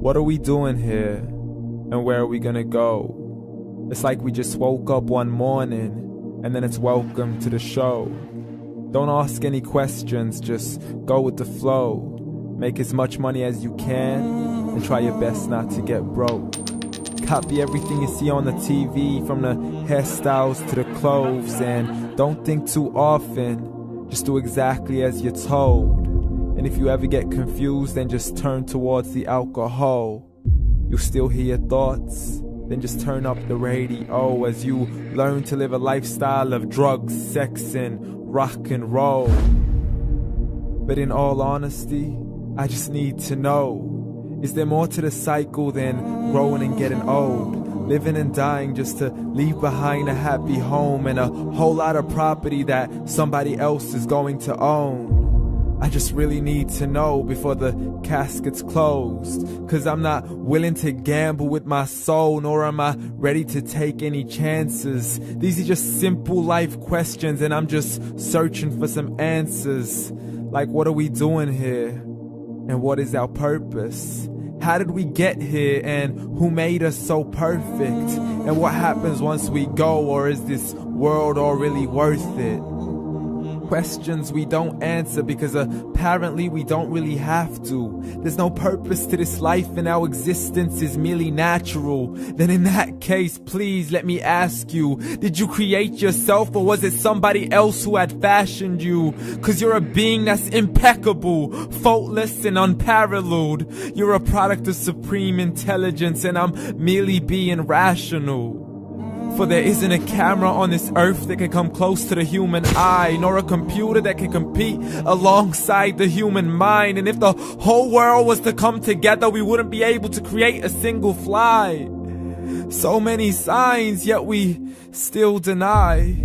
What are we doing here? And where are we gonna go? It's like we just woke up one morning, and then it's welcome to the show. Don't ask any questions, just go with the flow. Make as much money as you can, and try your best not to get broke. Copy everything you see on the TV, from the hairstyles to the clothes, and don't think too often, just do exactly as you're told. And if you ever get confused, then just turn towards the alcohol. You'll still hear your thoughts, then just turn up the radio as you learn to live a lifestyle of drugs, sex, and rock and roll. But in all honesty, I just need to know, is there more to the cycle than growing and getting old? Living and dying just to leave behind a happy home and a whole lot of property that somebody else is going to own. I just really need to know before the casket's closed, 'cause I'm not willing to gamble with my soul, nor am I ready to take any chances. These are just simple life questions, and I'm just searching for some answers. Like, what are we doing here? And what is our purpose? How did we get here, and who made us so perfect? And what happens once we go, or is this world all really worth it? Questions we don't answer because apparently we don't really have to. There's no purpose to this life and our existence is merely natural. Then in that case, please let me ask you, did you create yourself, or was it somebody else who had fashioned you? 'Cause you're a being that's impeccable, faultless and unparalleled. You're a product of supreme intelligence, and I'm merely being rational. For there isn't a camera on this earth that can come close to the human eye, nor a computer that can compete alongside the human mind. And if the whole world was to come together, we wouldn't be able to create a single fly. So many signs, yet we still deny.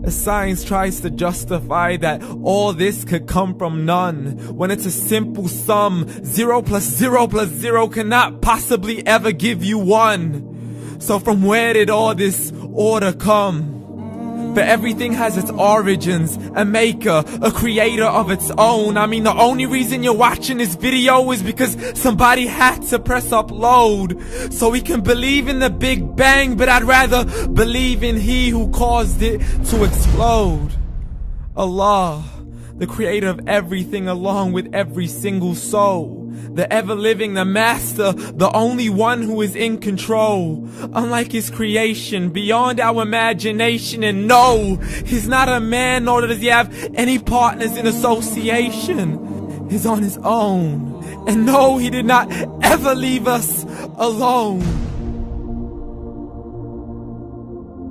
As science tries to justify that all this could come from none, when it's a simple sum. 0 plus 0 plus 0 cannot possibly ever give you 1. So from where did all this order come? For everything has its origins, a maker, a creator of its own. I mean, the only reason you're watching this video is because somebody had to press upload. So we can believe in the Big Bang, but I'd rather believe in He who caused it to explode. Allah, the creator of everything along with every single soul. The ever-living, the master, the only one who is in control. Unlike his creation, beyond our imagination. And no, he's not a man, nor does he have any partners in association. He's on his own. And no, he did not ever leave us alone.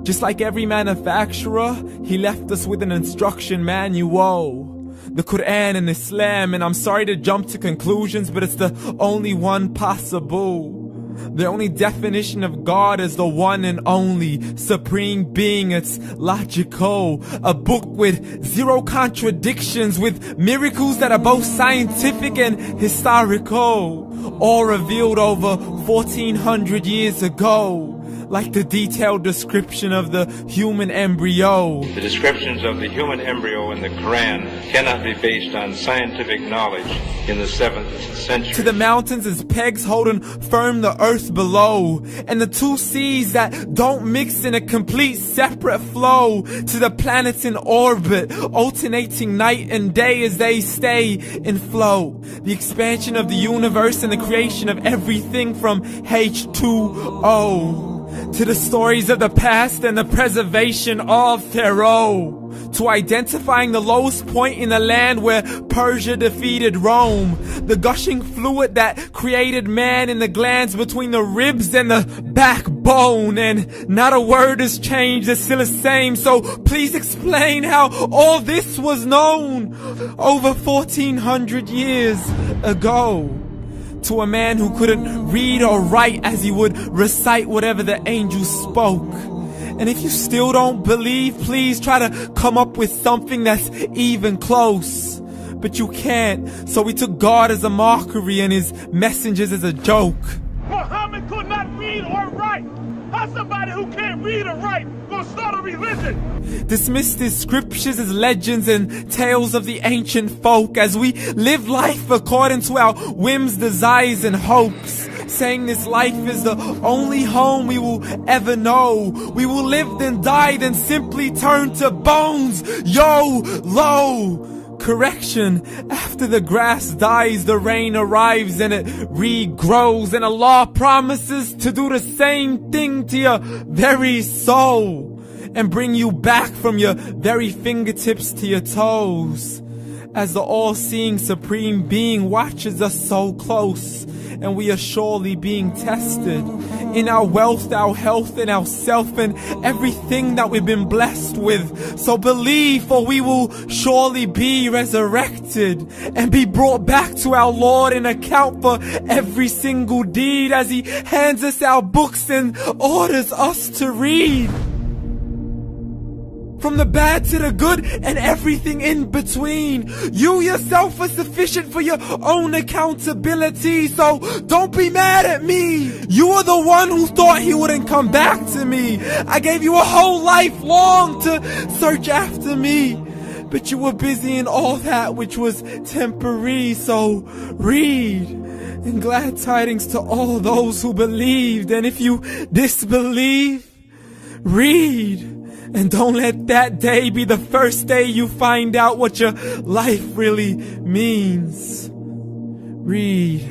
Just like every manufacturer, he left us with an instruction manual. The Quran and Islam, and I'm sorry to jump to conclusions, but it's the only one possible. The only definition of God is the one and only supreme being. It's logical, a book with 0 contradictions, with miracles that are both scientific and historical, all revealed over 1400 years ago. Like the detailed description of the human embryo. The descriptions of the human embryo in the Quran cannot be based on scientific knowledge in the 7th century. To the mountains as pegs holding firm the earth below, and the 2 seas that don't mix in a complete separate flow. To the planets in orbit, alternating night and day as they stay in flow. The expansion of the universe and the creation of everything from H2O. To the stories of the past and the preservation of Pharaoh. To identifying the lowest point in the land where Persia defeated Rome. The gushing fluid that created man in the glands between the ribs and the backbone. And not a word has changed, it's still the same. So please explain how all this was known over 1400 years ago. To a man who couldn't read or write as he would recite whatever the angels spoke. And if you still don't believe, please try to come up with something that's even close. But you can't, so we took God as a mockery and his messengers as a joke. Muhammad could not read or write. How's somebody who can't read or write gonna start a religion? Dismissed his scriptures as legends and tales of the ancient folk as we live life according to our whims, desires, and hopes. saying this life is the only home we will ever know. We will live then die, then simply turn to bones. YOLO! Correction, after the grass dies, the rain arrives and it regrows, and Allah promises to do the same thing to your very soul and bring you back from your very fingertips to your toes, as the all-seeing supreme being watches us so close, and we are surely being tested in our wealth, our health, and our self, and everything that we've been blessed with. So believe, for we will surely be resurrected and be brought back to our Lord and account for every single deed, as He hands us our books and orders us to read. From the bad to the good and everything in between. You yourself are sufficient for your own accountability, so don't be mad at me. You are the one who thought He wouldn't come back to me. I gave you a whole life long to search after me, but you were busy in all that which was temporary. So read, and glad tidings to all those who believed. And if you disbelieve, read. And don't let that day be the first day you find out what your life really means. Read.